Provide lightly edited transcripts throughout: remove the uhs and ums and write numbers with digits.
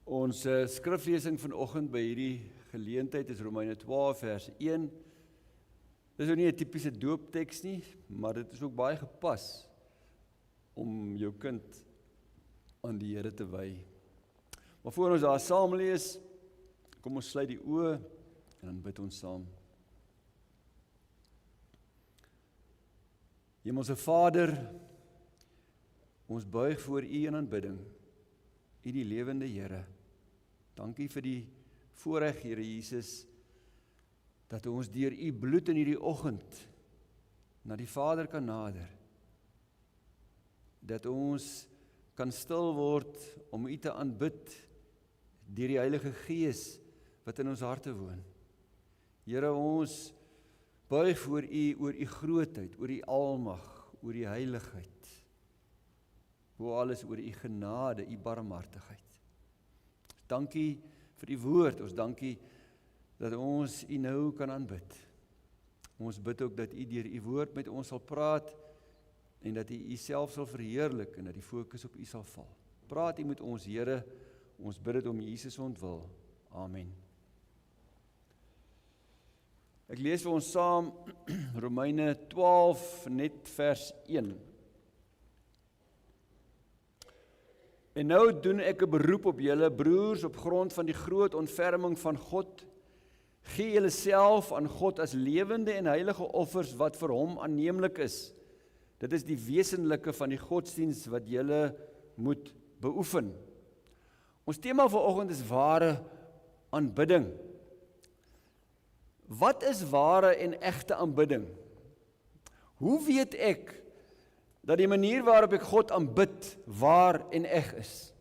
Ons skriflesing vanoggend by hierdie geleentheid is Romeine 12 vers 1. Dit is ook nie 'n tipiese doopteks nie, maar dit is ook baie gepas om jou kind aan die Here te wy. Maar voor ons daar saam lees, kom ons sluit die oë en dan bid ons saam. Hemelse Vader, ons buig voor U in aanbidding, U die lewende Here. Dankie vir die voorreg, Here Jesus, dat ons deur U bloed in hierdie oggend na die Vader kan nader. Dat ons kan stil word om U te aanbid deur die Heilige Gees wat in ons harte woon. Here, ons buig voor U oor U grootheid, oor U almag, oor U heiligheid. Bo alles oor U genade, U barmhartigheid. Dankie vir U woord, ons dankie dat ons U nou kan aanbid. Ons bid ook dat U deur U woord met ons sal praat en dat U self sal verheerlik en dat die fokus op U sal val. Praat U met ons, Here, ons bid dit om Jesus ontwil. Amen. Ek lees vir ons saam Romeine 12 net vers 1. En nou doen ek 'n beroep op julle broers op grond van die groot ontferming van God. Gee julle self aan God as lewende en heilige offers wat vir hom aanneemlik is. Dit is die wesenlike van die godsdiens wat julle moet beoefen. Ons tema vanoggend is ware aanbidding. Wat is ware en egte aanbidding? Hoe weet ek dat die manier waarop ek God aanbid waar en eg is?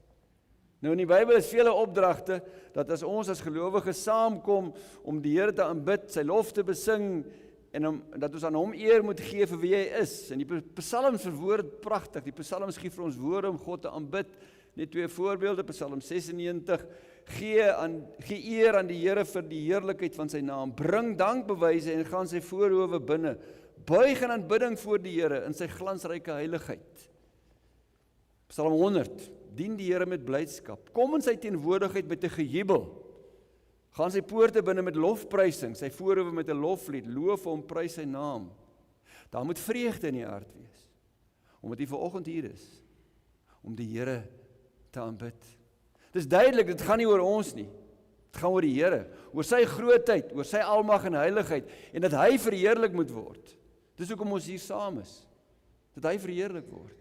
Nou in die Bybel is vele opdragte dat as ons as gelowiges saamkom om die Here te aanbid, sy lof te besing en dat ons aan hom eer moet gee vir wie hy is. En die Psalms verwoord pragtig. Die Psalms gee vir ons woorde om God te aanbid. Net twee voorbeelde, Psalm 96, gee eer aan die Here vir die heerlikheid van sy naam, bring dankbewyse en gaan sy voorhowe binne, buig in aanbidding voor die Here in sy glansryke heiligheid. Psalm 100, dien die Here met blydskap, kom in sy teenwoordigheid met 'n gejubel, gaan sy poorte binne met lofprysing, sy voorhowe met 'n loflied, loof hom, prys sy naam. Daar moet vreugde in die hart wees, omdat U vanoggend hier is, om die Here te aanbid. Dit is duidelik, dit gaan nie oor ons nie. Dit gaan oor die Here, oor sy grootheid, oor sy almag en heiligheid, en dat hy verheerlik moet word. Dis hoekom ons hier saam is, dat hy verheerlik word.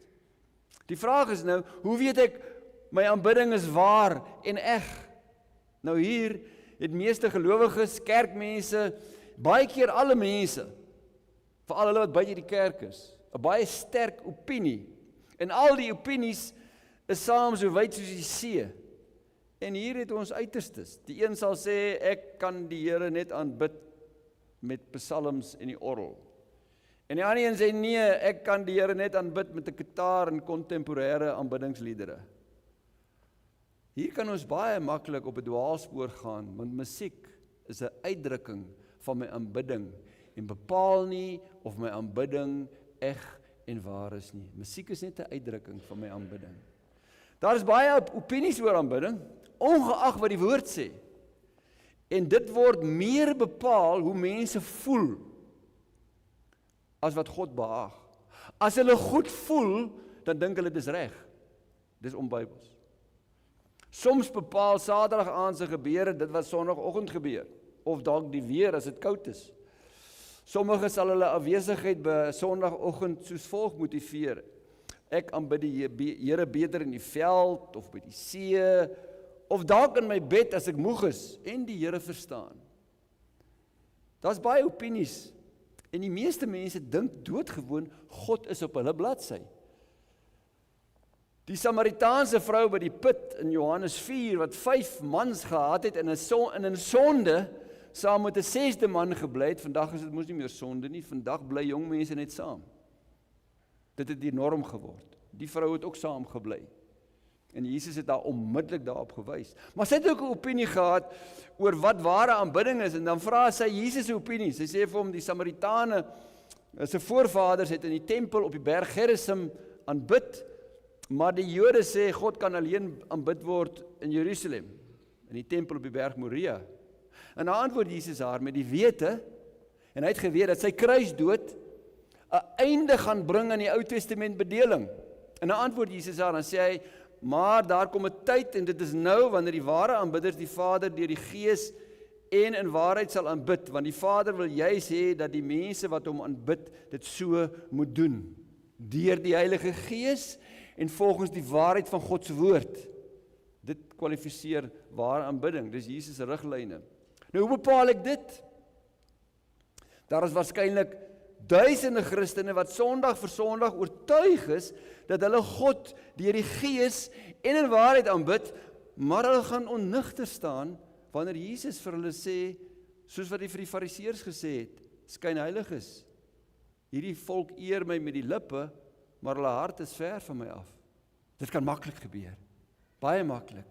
Die vraag is nou, hoe weet ek my aanbidding is waar en eg? Nou hier het meeste gelowiges, kerkmense, baie keer alle mense, veral hulle wat buite die kerk is, 'n baie sterk opinie. En al die opinies is saam so wyd soos die see. En hier het ons uiterstes. Die een sal sê, ek kan die Here net aanbid met psalms en die orgel. En die ander een sê, nee, ek kan die Here net aanbid met 'n gitaar en kontemporêre aanbiddingsliedere. Hier kan ons baie maklik op 'n dwaalspoor gaan, want musiek is 'n uitdrukking van my aanbidding en bepaal nie of my aanbidding eg en waar is nie. Musiek is net 'n uitdrukking van my aanbidding. Daar is baie opinies oor aanbidding, ongeag wat die woord sê. En dit word meer bepaal hoe mense voel as wat God behaag. As hulle goed voel, dan dink hulle dis reg. Dis onbybels. Soms bepaal Saterdag aand se gebeure dit wat Sondagoggend gebeur, of dalk die weer as dit koud is. Sommige sal hulle afwesigheid by Sondagoggend soos volg motiveer. Ek aanbid die Here beter in die veld of by die see, of dalk in my bed as ek moeg is en die Here verstaan. Daar's baie opinies en die meeste mense dink doodgewoon God is op hulle bladsy. Die Samaritaanse vrou by die put in Johannes 4 wat 5 mans gehad het en in 'n sonde saam met 'n 6de man gebly het. Vandag is dit mos nie meer sonde nie. Vandag bly jong mense net saam. Dit het die norm geword. Die vrou het ook saam gebly. En Jesus het daar onmiddellik daarop gewys. Maar sy het ook 'n opinie gehad oor wat ware aanbidding is. En dan vra sy Jesus se opinie. Sy sê vir hom, die Samaritane, sy voorvaders het in die tempel op die berg Gerizim aanbid. Maar die Jode sê, God kan alleen aanbid word in Jerusalem, in die tempel op die berg Moria. En dan antwoord Jesus haar met die wete, en hy het geweet dat sy kruisdood 'n einde gaan bring aan die Ou Testament bedeling. En dan antwoord Jesus haar, dan sê hy, maar daar kom 'n tyd, en dit is nou, wanneer die ware aanbidders die Vader deur die Gees en in waarheid sal aanbid, want die Vader wil juis hê dat die mense wat hom aanbid, dit so moet doen, deur die Heilige Gees en volgens die waarheid van God se woord. Dit kwalifiseer ware aanbidding, dis Jesus se riglyne. Nou, hoe bepaal ek dit? Daar is waarskynlik duisende Christene wat Sondag vir Sondag oortuig is dat hulle God deur die Gees en in waarheid aanbid, maar hulle gaan onnigter staan wanneer Jesus vir hulle sê, soos wat hy vir die Fariseërs gesê het, skynheilig is. Hierdie volk eer my met die lippe, maar hulle hart is ver van my af. Dit kan maklik gebeur. Baie maklik.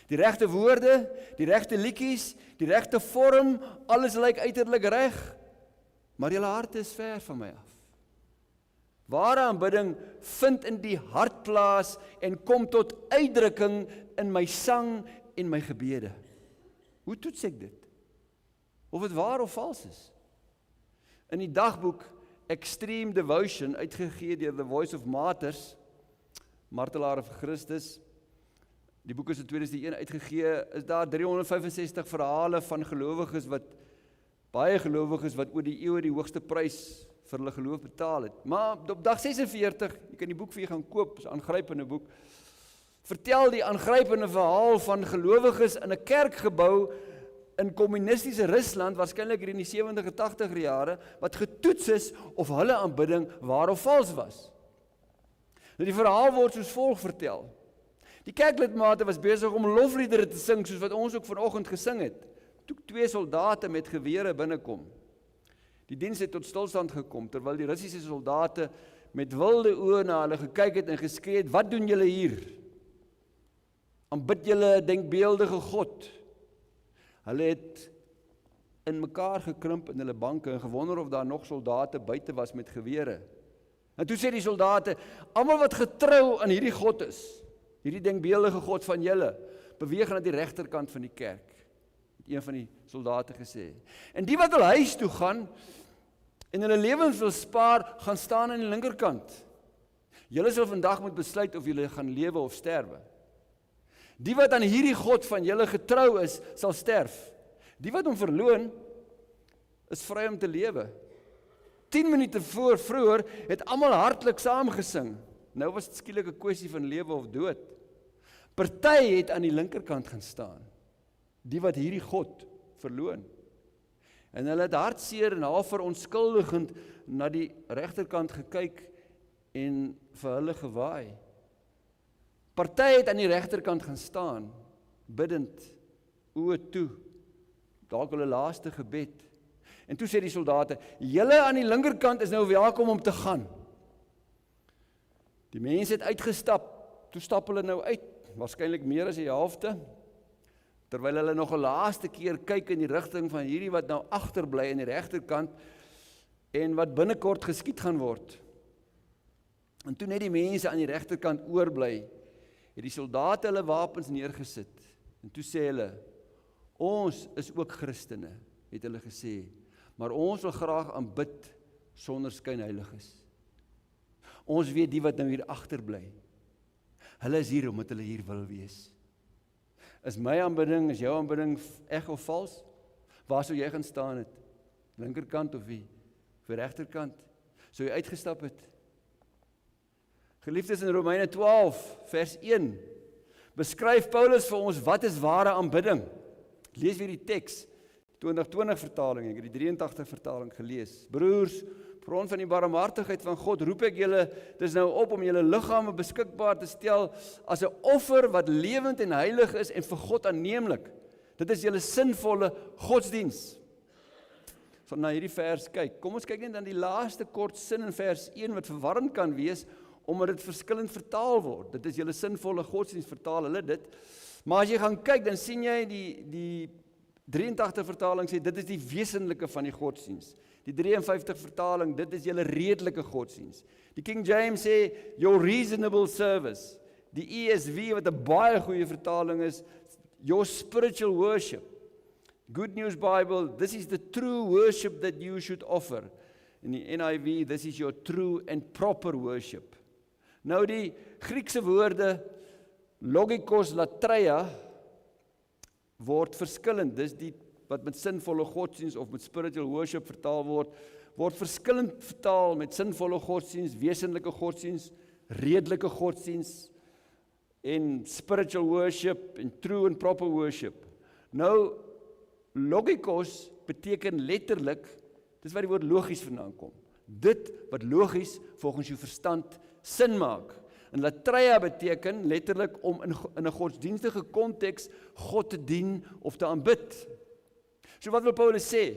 Die regte woorde, die regte liedjies, die regte vorm, alles lyk uiterlik reg, maar julle hart is ver van my af. Ware aanbidding vind in die hart plaas en kom tot uitdrukking in my sang en my gebede. Hoe toets ek dit? Of dit waar of vals is? In die dagboek Extreme Devotion, uitgegee deur The Voice of Martyrs, martelare vir Christus, die boek is in 2001 uitgegee, is daar 365 verhale van gelowiges baie gelowiges wat oor die eeue die hoogste prys vir hulle geloof betaal het. Maar op dag 46, jy kan die boek vir jy gaan koop, is 'n aangrypende boek, vertel die aangrypende verhaal van gelowiges in 'n kerkgebou in kommunistiese Rusland, waarskynlik hier in die 70 en 80 jare, wat getoets is of hulle aanbidding waar of vals was. Nou die verhaal word soos volg vertel. Die kerklidmate was besig om lofliedere te sing, soos wat ons ook vanoggend gesing het, toe 2 soldate met gewere binnekom. Die diens het tot stilstand gekom, terwyl die Russiese soldate met wilde oë na hulle gekyk het en geskree het, wat doen julle hier? Aanbid julle 'n denkbeeldige God? Hulle het in mekaar gekrimp in hulle banke en gewonder of daar nog soldate buite was met gewere. En toe sê die soldate, almal wat getrou aan hierdie God is, hierdie denkbeeldige God van julle, beweeg na die regterkant van die kerk, het een van die soldate gesê. En die wat wil huis toe gaan en hulle lewens wil spaar, gaan staan aan die linkerkant. Julle sal vandag moet besluit of julle gaan lewe of sterwe. Die wat aan hierdie God van julle getrou is, sal sterf. Die wat hom verloon, is vry om te lewe. 10 minute vroeër het almal hartlik saamgesing. Nou was dit skielik 'n kwessie van lewe of dood. Party het aan die linkerkant gaan staan, die wat hierdie God verloon. En hulle het hartseer en half verontskuldigend na die regterkant gekyk en vir hulle gewaai. Party het aan die regterkant gaan staan, bidend, oë toe, dalk hulle laaste gebed. En toe sê die soldate, julle aan die linkerkant is nou welkom om te gaan. Die mense het uitgestap, toe stap hulle nou uit, waarskynlik meer as die helfte, terwyl hulle nog 'n laaste keer kyk in die rigting van hierdie wat nou agterbly aan die regterkant, en wat binnekort geskied gaan word. En toe net die mense aan die regterkant oorbly, het die soldate hulle wapens neergesit, en toe sê hulle, ons is ook Christene, het hulle gesê, maar ons wil graag aanbid sonder skynheiliges. Ons weet die wat nou hier agterbly. Hulle is hier omdat hulle hier wil wees. Is my aanbidding, is jou aanbidding eg of vals? Waar sou jy gaan staan het? Linkerkant of wie? Vir regterkant? Sou jy uitgestap het? Geliefdes, in Romeine 12 vers 1 beskryf Paulus vir ons wat is ware aanbidding. Lees weer die teks, 2020 vertaling, ek het die 83 vertaling gelees. Broers, op grond van die barmhartigheid van God roep ek julle dis nou op om julle liggame beskikbaar te stel as 'n offer wat lewend en heilig is en vir God aanneemlik. Dit is julle sinvolle godsdiens. So na hierdie vers kyk. Kom ons kyk net aan die laaste kort sin in vers 1 wat verwarrend kan wees omdat dit verskillend vertaal word. Dit is julle sinvolle godsdiens, vertaal hulle dit. Maar as jy gaan kyk, dan sien jy 83 vertaling sê, dit is die wesenlike van die godsdiens. Die 53 vertaling, dit is julle redelike godsdiens. Die King James sê, your reasonable service. Die ESV, wat 'n baie goeie vertaling is, your spiritual worship. Good News Bible, this is the true worship that you should offer. In die NIV, this is your true and proper worship. Nou die Griekse woorde, logikos, latreia, word verskillend. Dis die wat met sinvolle godsdiens of met spiritual worship vertaal word verskillend vertaal met sinvolle godsdiens, wesenlike godsdiens, redelike godsdiens, en spiritual worship, en true and proper worship. Nou, logikos beteken letterlik, dis waar die woord logies vandaan kom. Dit wat logies volgens jou verstand sin maak. En latreia beteken letterlik om in 'n godsdienstige konteks God te dien of te aanbid. So wat wil Paulus sê?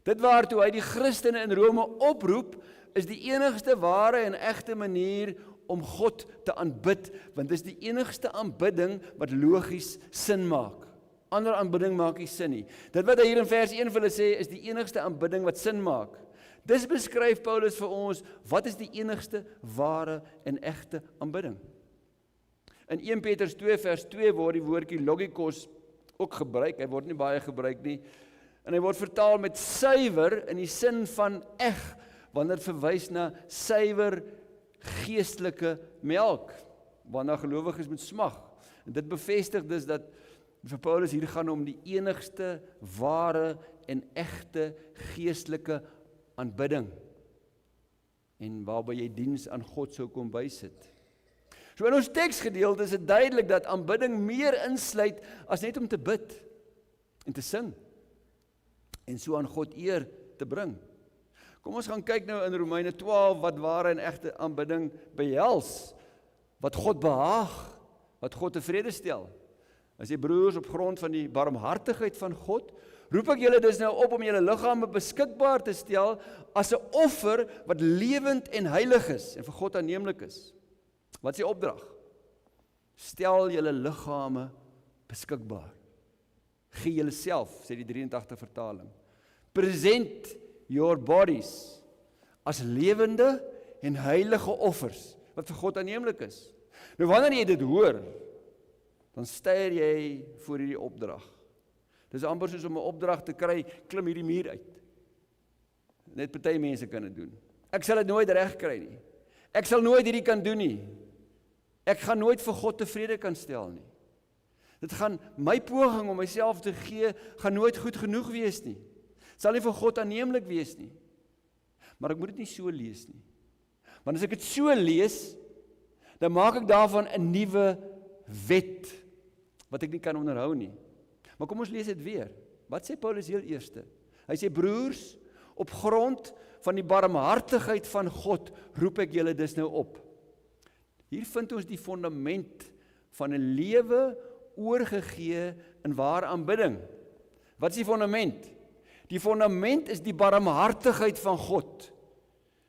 Dit waartoe hy die Christene in Rome oproep, is die enigste ware en egte manier om God te aanbid, want dit is die enigste aanbidding wat logies sin maak. Ander aanbidding maak nie sin nie. Dit wat hy hier in vers 1 vir hulle sê, is die enigste aanbidding wat sin maak. Dis beskryf Paulus vir ons, wat is die enigste ware en egte aanbidding? In 1 Petrus 2 vers 2 word die woordjie logikos ook gebruik, hy word nie baie gebruik nie, en hy word vertaal met suiwer in die sin van eg, wanneer dit verwys na suiwer geestelike melk, waarna gelowiges moet smag. En dit bevestig dus dat vir Paulus hier gaan om die enigste ware en egte geestelike aanbidding, en waarby jy diens aan God sou kom bysit. So in ons teksgedeelte is dit duidelik dat aanbidding meer insluit as net om te bid en te sing en so aan God eer te bring. Kom ons gaan kyk nou in Romeine 12 wat ware en egte aanbidding behels, wat God behaag, wat God tevrede stel. As jy broers, op grond van die barmhartigheid van God, roep ek julle dus nou op om julle liggame beskikbaar te stel as 'n offer wat lewend en heilig is en vir God aanneemlik is. Wat is die opdrag? Stel julle liggame beskikbaar. Gee julle self, sê die 83 vertaling. Present your bodies as lewende en heilige offers wat vir God aanneemlik is. Nou wanneer jy dit hoor, dan styer jy voor hierdie opdrag. Dis amper soos om 'n opdrag te kry, klim hierdie muur uit. Net party mense kan dit doen. Ek sal dit nooit reg kry nie. Ek sal nooit hierdie kan doen nie. Ek gaan nooit vir God tevrede kan stel nie. Dit gaan, my poging om myself te gee, gaan nooit goed genoeg wees nie. Sal nie vir God aanneemlik wees nie. Maar ek moet dit nie so lees nie. Want as ek dit so lees, dan maak ek daarvan 'n nuwe wet, wat ek nie kan onderhou nie. Maar kom ons lees dit weer. Wat sê Paulus heel eerste? Hy sê, broers, op grond van die barmhartigheid van God, roep ek julle dus nou op. Hier vind ons die fundament van 'n lewe oorgegee in ware aanbidding. Wat is die fundament? Die fundament is die barmhartigheid van God.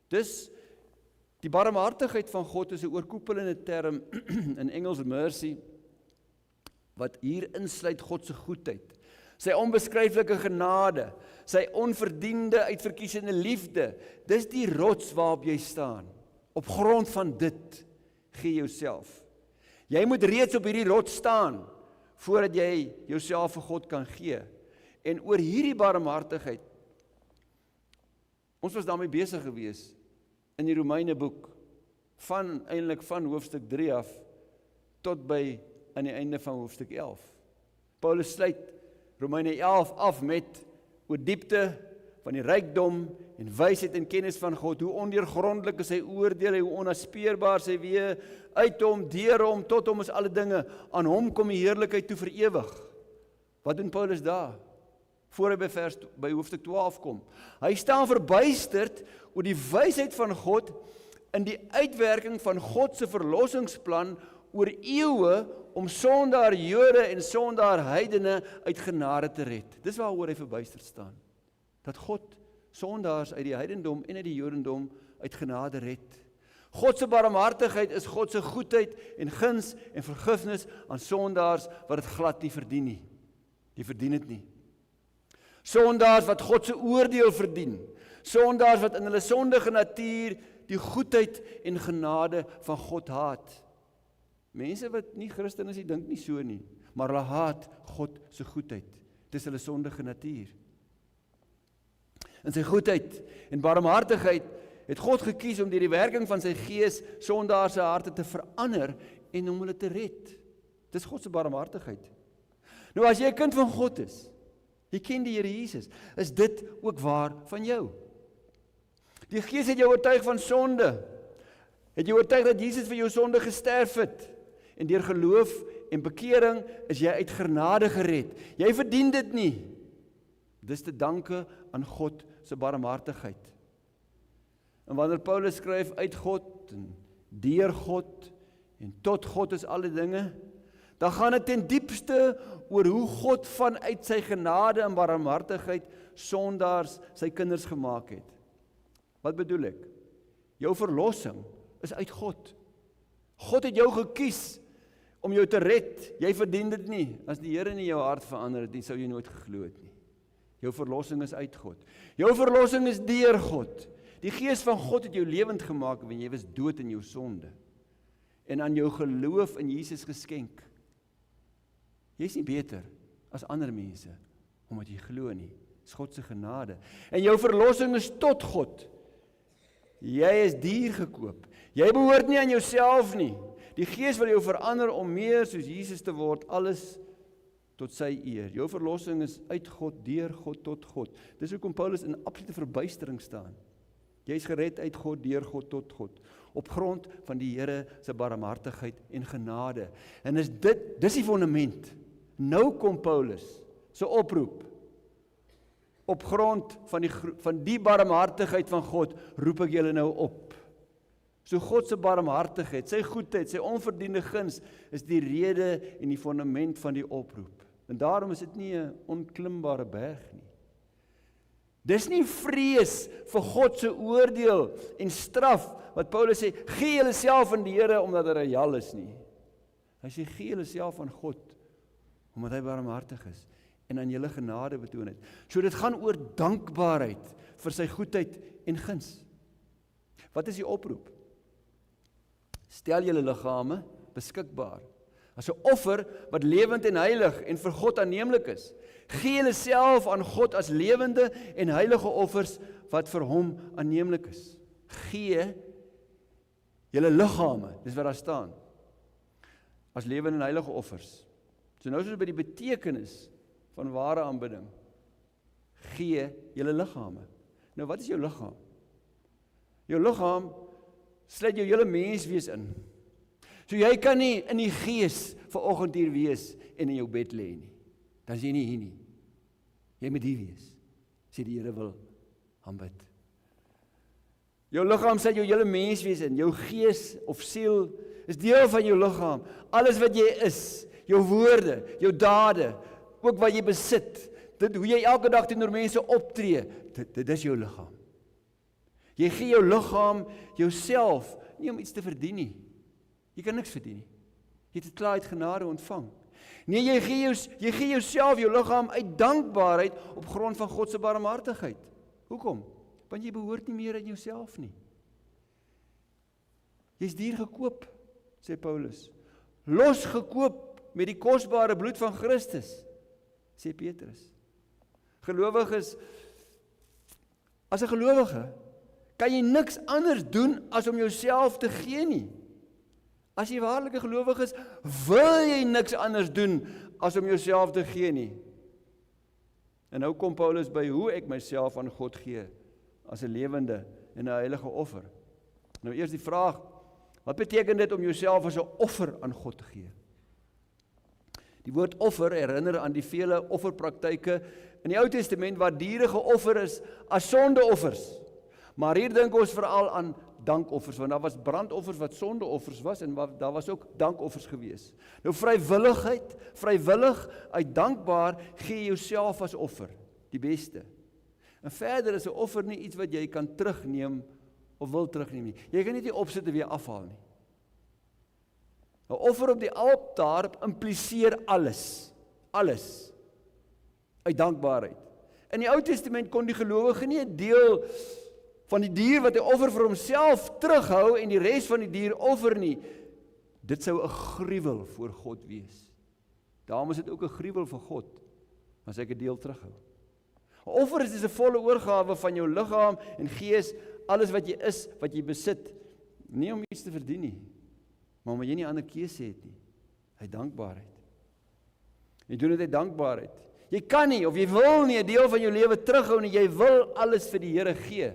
Dus, die barmhartigheid van God is 'n oorkoepelende term in Engels mercy, wat hier insluit God se goedheid, sy onbeskryflike genade, sy onverdiende uitverkiesende liefde. Dis die rots waarop jy staan. Op grond van dit gee jouself. Jy moet reeds op hierdie rots staan voordat jy jouself vir God kan gee. En oor hierdie barmhartigheid, ons was daarmee besig gewees in die Romeine boek, eintlik van hoofstuk 3 af tot by aan die einde van hoofstuk 11. Paulus sluit Romeine 11 af met oor diepte van die rykdom en wysheid en kennis van God, hoe ondeurgrondelik is sy oordeele, hoe onnaspeurbaar sy weë, uit hom, deur hom, tot hom is alle dinge, aan hom kom die heerlikheid toe vir ewig. Wat doen Paulus daar? Voor hy by hoofstuk 12 kom. Hy staan verbuisterd oor die wysheid van God in die uitwerking van God se verlossingsplan oor eeue om sondaar Jode en sondaar heidene uit genade te red. Dis waaroor hy verbuisterd staan. Dat God sondaars uit die heidendom en uit die Jodendom uit genade red. God se barmhartigheid is God se goedheid en guns en vergifnis aan sondaars wat dit glad nie verdien nie. Die verdien dit nie. Sondaars wat God se oordeel verdien. Sondaars wat in hulle sondige natuur die goedheid en genade van God haat. Mense wat nie Christen is, die dink nie so nie, maar hulle haat God se goedheid. Dis hulle sondige natuur. In sy goedheid en barmhartigheid het God gekies om deur die werking van sy Gees sondaars se harte te verander en om hulle te red. Dis God se barmhartigheid. Nou as jy 'n kind van God is, jy ken die Here Jesus, is dit ook waar van jou. Die Gees het jou oortuig van sonde. Het jou oortuig dat Jesus vir jou sonde gesterf het. En deur geloof en bekering is jy uit genade gered. Jy verdien dit nie. Dis te danke aan God se barmhartigheid. En wanneer Paulus skryf uit God en deur God en tot God is alle dinge, dan gaan dit ten diepste oor hoe God vanuit sy genade en barmhartigheid sondaars sy kinders gemaak het. Wat bedoel ek? Jou verlossing is uit God. God het jou gekies om jou te red. Jy verdien dit nie. As die Here nie jou hart verander het nie, sou jy nooit geglo het nie. Jou verlossing is uit God. Jou verlossing is deur God. Die Gees van God het jou lewend gemaak wanneer jy was dood in jou sonde. En aan jou geloof in Jesus geskenk. Jy is nie beter as ander mense omdat jy glo nie. Dis God se genade. En jou verlossing is tot God. Jy is duur gekoop. Jy behoort nie aan jouself nie. Die Gees wil jou verander om meer soos Jesus te word, alles tot sy eer. Jou verlossing is uit God, deur God, tot God. Dis hoekom Paulus in absolute verbuistering staan. Jy is gered uit God, deur God, tot God. Op grond van die Here se barmhartigheid en genade. En dis die fondament. Nou kom Paulus se oproep. Op grond van die barmhartigheid van God roep ek julle nou op. So God se barmhartigheid, sy goedheid, sy onverdiende guns is die rede en die fondament van die oproep. En daarom is dit nie 'n onklimbare berg nie. Dis nie vrees vir God se oordeel en straf wat Paulus sê, gee julle self aan die Here omdat hy reël is nie. Hy sê gee julle self aan God omdat hy barmhartig is en aan julle genade betoon het. So dit gaan oor dankbaarheid vir sy goedheid en guns. Wat is die oproep? Stel julle liggame beskikbaar as 'n offer wat lewend en heilig en vir God aanneemlik is. Gee julle self aan God as lewende en heilige offers wat vir hom aanneemlik is. Gee julle liggame, dis wat daar staan, as lewende en heilige offers. So nou is ons by die betekenis van ware aanbidding. Gee julle liggame. Nou wat is jou liggaam? Jou liggaam sluit jou hele menswees in. So jy kan nie in die gees vanoggend hier wees en in jou bed lê nie. Dan is jy nie hier nie. Jy moet hier wees. Sê die Here wil aanbid. Jou liggaam sluit jou hele menswees in. Jou gees of siel is deel van jou liggaam. Alles wat jy is, jou woorde, jou dade, ook wat jy besit, dit hoe jy elke dag teenoor mense optree, dit is jou liggaam. Jy gee jou liggaam, jouself, nie om iets te verdien nie. Jy kan niks verdien nie. Jy het dit klaar uit genade ontvang. Nee, jy gee jouself, jou liggaam uit dankbaarheid op grond van God se barmhartigheid. Hoekom? Want jy behoort nie meer aan jouself nie. Jy's duur gekoop, sê Paulus. Losgekoop met die kosbare bloed van Christus, sê Petrus. Gelowiges, as 'n gelowige, kan jy niks anders doen as om jouself te gee nie. As jy waarlik 'n gelowige is, wil jy niks anders doen as om jouself te gee nie. En nou kom Paulus by hoe ek myself aan God gee as 'n lewende en 'n heilige offer. Nou eers die vraag, wat beteken dit om jouself as 'n offer aan God te gee? Die woord offer herinner aan die vele offerpraktyke in die Ou Testament waar diere geoffer is as sondeoffers. Maar hier dink ons veral aan dankoffers, want daar was brandoffers wat sondeoffers was en daar was ook dankoffers gewees. Nou vrywillig, uit dankbaar gee jy jouself as offer, die beste. En verder is 'n offer nie iets wat jy kan terugneem of wil terugneem nie. Jy kan nie die opsit en weer afhaal nie. 'n Offer op die altaar impliseer alles uit dankbaarheid. In die Ou Testament kon die gelowige nie 'n deel van die dier wat hy offer vir homself terughou en die res van die dier offer nie. Dit sou 'n gruwel voor God wees. Daarom is dit ook 'n gruwel vir God as ek 'n deel terughou. 'n Offer is 'n volle oorgawe van jou liggaam en gees, alles wat jy is, wat jy besit, nie om iets te verdien nie, maar omdat jy nie 'n ander keuse het nie, uit dankbaarheid. Jy doen dit uit dankbaarheid. Jy kan nie, of jy wil nie 'n deel van jou lewe terughou nie, jy wil alles vir die Here gee.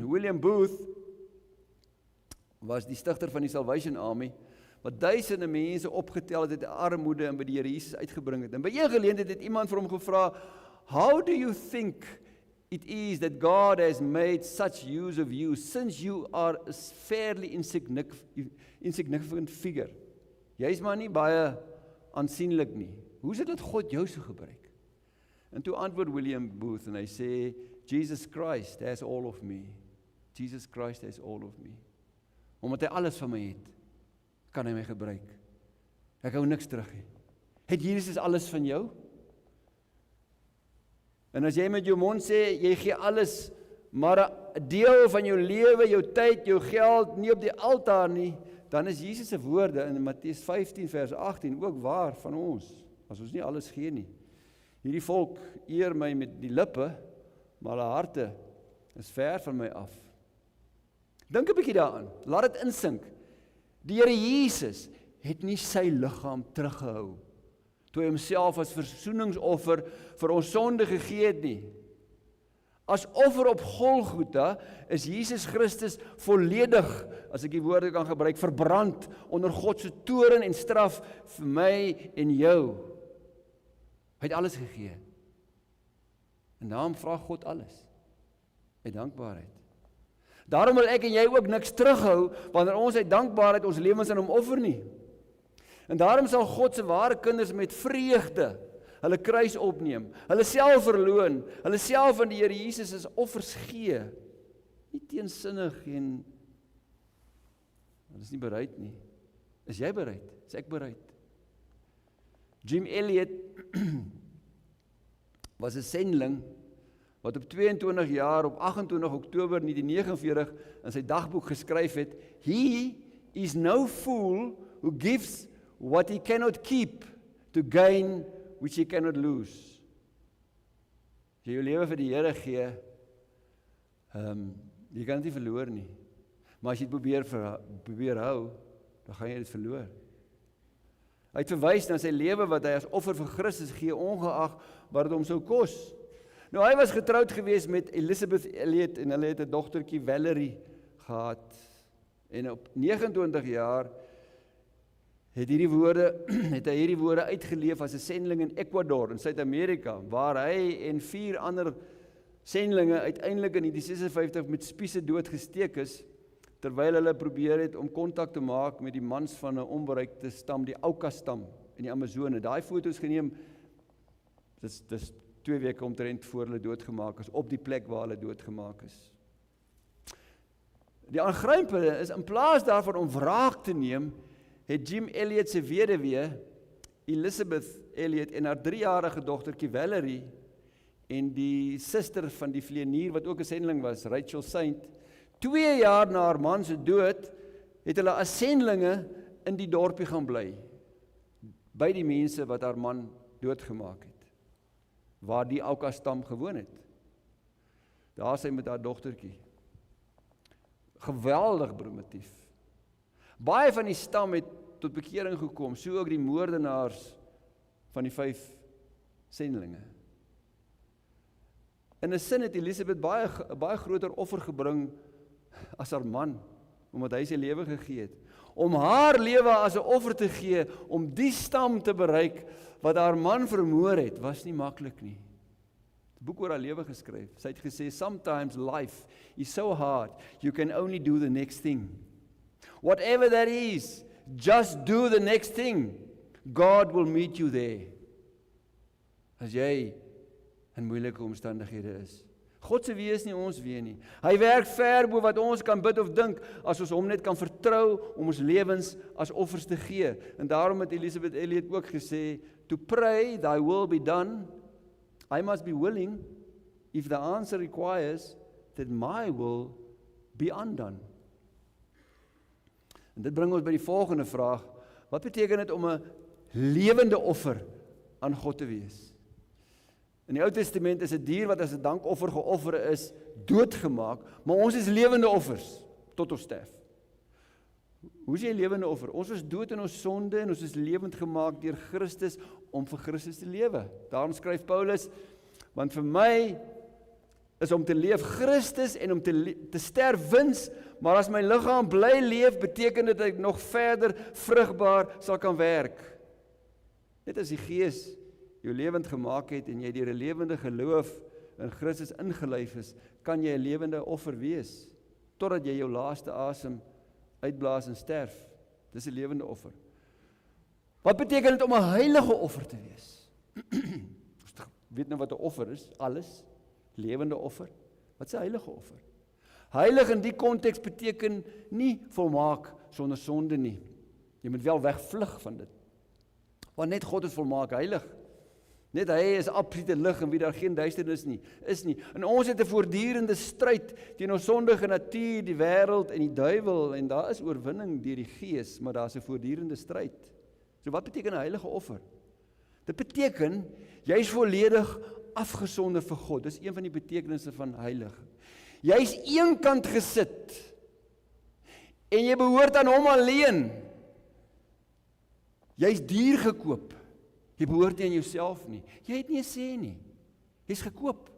William Booth was die stigter van die Salvation Army, wat duisende mense opgetel het uit armoede en by die Here Jesus uitgebring het. En by 'n geleentheid het iemand vir hom gevra, "How do you think it is that God has made such use of you, since you are a fairly insignificant figure? Jy is maar nie baie aansienlik nie. Hoe is dit dat God jou so gebruik?" En toe antwoord William Booth en hy sê, "Jesus Christ has all of me. Jesus Christ has all of me." Omdat hy alles van my het, kan hy my gebruik. Ek hou niks terug nie. Het Jesus alles van jou? En as jy met jou mond sê, jy gee alles, maar 'n deel van jou lewe, jou tyd, jou geld, nie op die altaar nie, dan is Jesus se woorde in Matteus 15 vers 18 ook waar van ons, as ons nie alles gee nie. Hierdie volk eer my met die lippe, maar hulle harte is ver van my af. Dink 'n bietjie daaraan, laat dit insink. Die Here Jesus het nie sy liggaam teruggehou, toe hy homself as versoeningsoffer vir ons sonde gegee het nie. As offer op Golgotha is Jesus Christus volledig, as ek die woorde kan gebruik, verbrand onder God se toorn en straf vir my en jou. Hy het alles gegee. En daarom vra God alles, uit dankbaarheid. Daarom wil ek en jy ook niks terughou, wanneer ons uit dankbaarheid ons lewens aan hom offer nie. En daarom sal God se ware kinders met vreugde hulle kruis opneem, hulle self verloon, hulle self aan die Here Jesus as offers gee. Nie teensinnig en hulle is nie bereid nie. Is jy bereid? Is ek bereid? Jim Elliot was 'n sendeling wat op 22 jaar op 28 Oktober 1949 in sy dagboek geskryf het, "He is no fool who gives what he cannot keep to gain which he cannot lose." As jy jou lewe vir die Here gee, jy kan dit nie verloor nie. Maar as jy dit probeer hou, dan gaan jy dit verloor. Hy het verwys na sy lewe wat hy as offer vir Christus gee, ongeag wat dit hom sou kos. Nou, hy was getroud gewees met Elizabeth Elliot en hulle het 'n dogtertjie Valerie gehad. En op 29 jaar het hy hierdie woorde uitgeleef as 'n sendeling in Ecuador in Suid-Amerika, waar hy en 4 ander sendelinge uiteindelik in 1956 met spiese doodgesteek is, terwyl hulle probeer het om kontak te maak met die mans van 'n onbereikte stam, die Auca stam in die Amazone. Daai foto's geneem, dis 2 weke omtrent voor hulle doodgemaak is, op die plek waar hulle doodgemaak is. Die aangrypende is, in plaas daarvan om wraak te neem, het Jim Elliot se weduwee, Elizabeth Elliot, en haar 3-jarige dogtertjie Valerie, en die suster van die vlieënier, wat ook 'n sendeling was, Rachel Saint, 2 jaar na haar man se dood, het hulle as sendelinge in die dorpie gaan bly, by die mense wat haar man doodgemaak het, waar die Auca stam gewoon het. Daar sy met haar dogtertjie. Geweldig primitief. Baie van die stam het tot bekering gekom, so ook die moordenaars van die 5 sendelinge. In 'n sin het Elizabeth baie groter offer gebring as haar man, omdat hy sy lewe gegee het. Om haar lewe as 'n offer te gee, om die stam te bereik wat haar man vermoor het, was nie maklik nie. 'n Boek oor haar lewe geskryf. Sy het gesê, "Sometimes life is so hard, you can only do the next thing. Whatever that is, just do the next thing. God will meet you there." As jy in moeilike omstandighede is. God se wees nie ons wees nie. Hy werk ver bo wat ons kan bid of dink, as ons hom net kan vertrou om ons lewens as offers te gee. En daarom het Elizabeth Elliot ook gesê, "To pray, thy will be done, I must be willing if the answer requires that my will be undone. En dit bring ons by die volgende vraag. Wat beteken dit om 'n lewende offer aan God te wees? In die Ou Testament is 'n dier wat as 'n dankoffer geoffer is, doodgemaak, maar ons is lewende offers tot ons sterf. Hoe is jy 'n lewende offer? Ons was dood in ons sonde en ons is lewend gemaak deur Christus om vir Christus te lewe. Daarom skryf Paulus, want vir my is om te leef Christus en om te sterf wins, maar as my liggaam bly leef, beteken dit dat ek nog verder vrugbaar sal kan werk. Net as die Gees jou lewend gemaak het en jy deur 'n lewende geloof in Christus ingelyf is, kan jy 'n lewende offer wees, totdat jy jou laaste asem uitblaas en sterf. Dis 'n lewende offer. Wat beteken dit om 'n heilige offer te wees? Ons weet nou wat 'n offer is, alles. Lewende offer. Wat is 'n heilige offer? Heilig in die konteks beteken nie volmaak sonder sonde nie. Jy moet wel wegvlug van dit. Want net God is volmaak heilig. Net hy is absolute lig en wie daar geen duisternis is nie. En ons het 'n voortdurende stryd teen ons sondige natuur, die wêreld en die duiwel, en daar is oorwinning deur die Gees, maar daar's 'n voortdurende stryd. So wat beteken 'n heilige offer? Dit beteken jy's volledig afgesonder vir God. Dis een van die betekenisse van heilig. Jy's eenkant gesit en jy behoort aan hom alleen. Jy's duur gekoop. Jy behoort nie aan jouself nie. Jy het nie 'n sê nie. Jy's gekoop.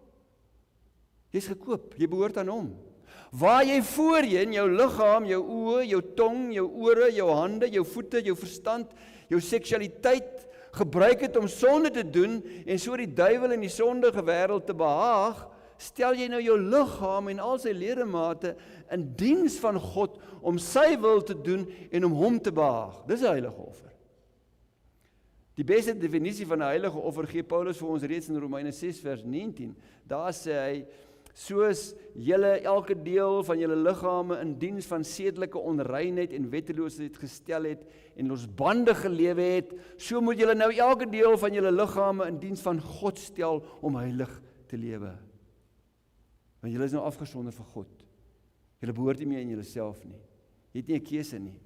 Jy's gekoop. Jy behoort aan hom. Waar jy voorheen jou liggaam, jou oë, jou tong, jou ore, jou hande, jou voete, jou verstand, jou seksualiteit gebruik het om sonde te doen en so die duiwel en die sondige wêreld te behaag, stel jy nou jou liggaam en al sy ledemate in diens van God om sy wil te doen en om hom te behaag. Dis 'n heilige offer. Die beste definisie van 'n heilige offer gee Paulus vir ons reeds in Romeine 6 vers 19. Daar sê hy, soos julle elke deel van julle liggame in diens van sedelike onreinheid en wetteloosheid gestel het en losbandig gelewe het, so moet julle nou elke deel van julle liggame in diens van God stel om heilig te lewe. Want julle is nou afgesonder vir God. Julle behoort nie meer in julleself nie. Jy het nie 'n keuse nie.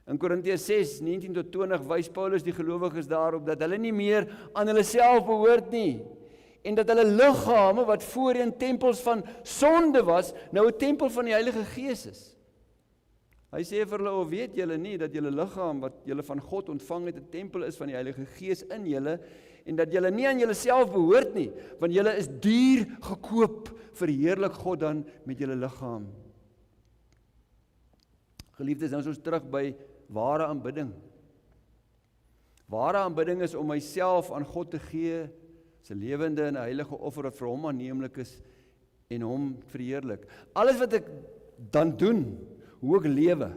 In Korintiërs 6, 19 tot 20 wys Paulus die gelowiges daarop dat hulle nie meer aan hulle self behoort nie. En dat hulle liggame wat voorheen tempels van sonde was, nou 'n tempel van die Heilige Gees is. Hy sê vir hulle, of weet julle nie dat julle liggaam wat julle van God ontvang het 'n tempel is van die Heilige Gees in julle en dat julle nie aan julleself behoort nie, want julle is duur gekoop, verheerlik God dan met julle liggaam. Geliefdes, nou is ons terug by ware aanbidding. Ware aanbidding is om myself aan God te gee, sy lewende en heilige offer wat vir hom aanneemlik is en hom verheerlik. Alles wat ek dan doen, hoe ek lewe,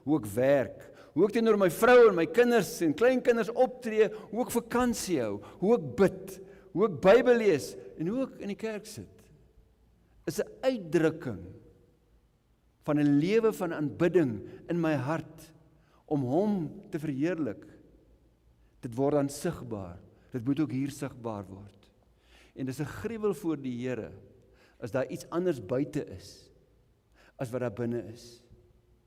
hoe ek werk, hoe ek teenoor my vrou en my kinders en kleinkinders optree, hoe ek vakansie hou, hoe ek bid, hoe ek Bybel lees en hoe ek in die kerk sit, is 'n uitdrukking van 'n lewe van aanbidding in my hart om hom te verheerlik. Dit word dan sigbaar. Dit moet ook hier sigbaar word. En dis 'n gruwel voor die Here as daar iets anders buite is as wat daar binne is.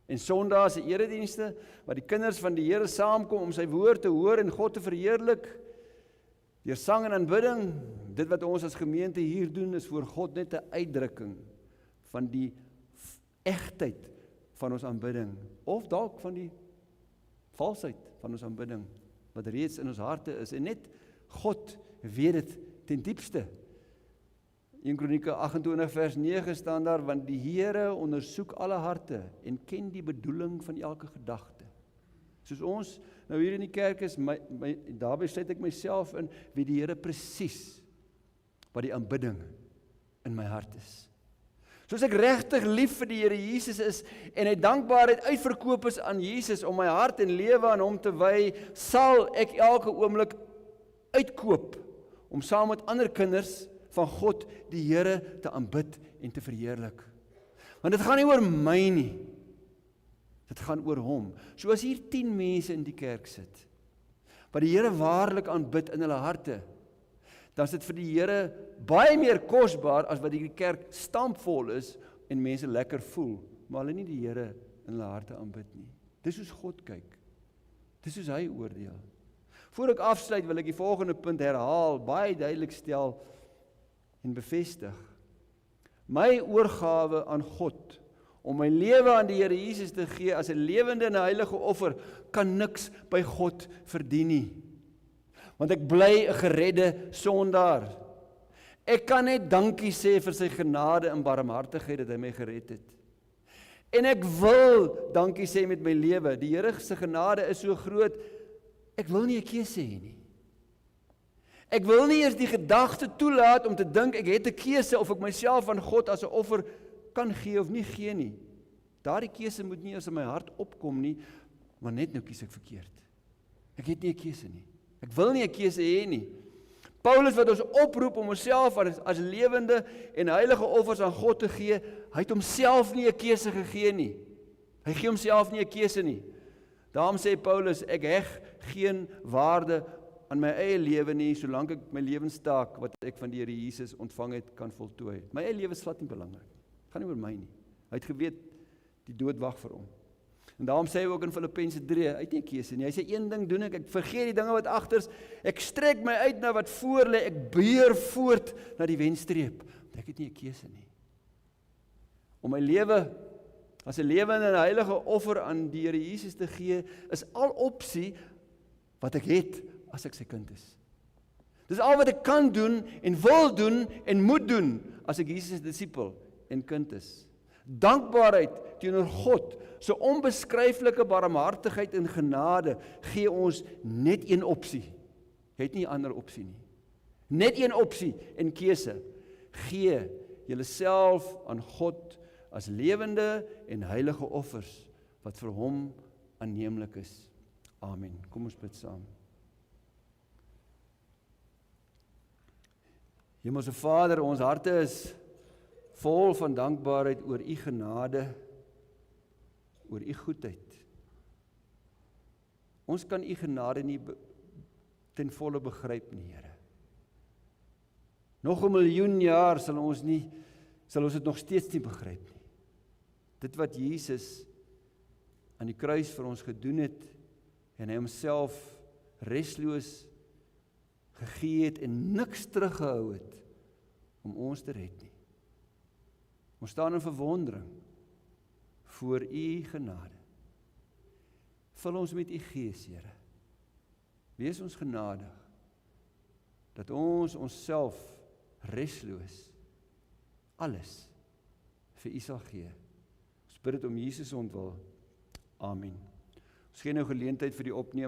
En Sondae se eredienste waar die kinders van die Here saamkom om sy woord te hoor en God te verheerlik deur sang en aanbidding, dit wat ons as gemeente hier doen is voor God net 'n uitdrukking van die egtheid van ons aanbidding of dalk van die valsheid van ons aanbidding wat reeds in ons harte is en net God weet dit ten diepste. 1 Kronieke 28 vers 9 staan daar, want die Here ondersoek alle harte en ken die bedoeling van elke gedagte. Soos ons nou hier in die kerk is, daarby sluit ek myself in, weet die Here presies wat die aanbidding in my hart is. Soos ek regtig lief vir die Here Jesus is en hy dankbaarheid uitverkoop is aan Jesus om my hart en lewe aan hom te wy, sal ek elke oomblik uitkoop om saam met ander kinders van God die Here te aanbid en te verheerlik. Want dit gaan nie oor my nie. Dit gaan oor hom. So as hier 10 mense in die kerk sit, wat die Here waarlik aanbid in hulle harte, dan is dit vir die Here baie meer kosbaar as wat die kerk stampvol is en mense lekker voel, maar hulle nie die Here in hulle harte aanbid nie. Dis hoe God kyk. Dis hoe hy oordeel. Voor ek afsluit wil ek die volgende punt herhaal, baie duidelik stel en bevestig. My oorgawe aan God, om my lewe aan die Here Jesus te gee as 'n lewende en heilige offer, kan niks by God verdien nie. Want ek bly 'n geredde sondaar. Ek kan net dankie sê vir sy genade en barmhartigheid dat hy my gered het. En ek wil dankie sê met my lewe. Die Here se genade is so groot, ek wil nie 'n keuse hê nie. Ek wil nie eers die gedagte toelaat om te dink ek het 'n keuse of ek myself aan God as 'n offer kan gee of nie gee nie. Daardie keuse moet nie eers in my hart opkom nie, maar net nou kies ek verkeerd. Ek het nie 'n keuse nie. Ek wil nie 'n keuse hê nie. Paulus wat ons oproep om onsself as lewende en heilige offers aan God te gee, hy het homself nie 'n keuse gegee nie. Hy gee homself nie 'n keuse nie. Daarom sê Paulus, ek heg geen waarde aan my eie lewe nie, solank ek my lewenstaak wat ek van die Here Jesus ontvang het, kan voltooi. My eie lewe is glad nie belangrik. Gaan nie oor my nie. Hy het geweet die dood wag vir hom. En daarom sê hy ook in Filippense 3, hy het nie 'n keuse nie. Hy sê een ding doen ek vergeet die dinge wat agters, ek strek my uit na wat voor lê, ek beer voort na die wenstreep. Want ek het nie 'n keuse nie. Om my lewe as 'n lewende en heilige offer aan die Here Jesus te gee, is al opsie wat ek het as ek sy kind is. Dis al wat ek kan doen en wil doen en moet doen as ek Jesus se disipel en kind is. Dankbaarheid teenoor God, so onbeskryflike barmhartigheid en genade gee ons net een opsie. Jy het nie 'n ander opsie nie. Net een opsie en keuse. Gee julleself aan God as lewende en heilige offers wat vir hom aanneemlik is. Amen. Kom ons bid saam. Hemelse Vader, ons harte is vol van dankbaarheid oor u genade, oor u goedheid. Ons kan u genade nie ten volle begryp nie, Here. Nog 1 miljoen jaar sal ons dit nog steeds nie begryp nie. Dit wat Jesus aan die kruis vir ons gedoen het en hy homself resloos gegee het en niks teruggehou het om ons te red nie. Ons staan in verwondering voor u genade. Vul ons met u Gees, Here. Wees ons genadig dat ons onsself resloos alles vir u sal gee. Ons bid dit om Jesus ontwil. Amen. Ons gee nou geleentheid vir die opneem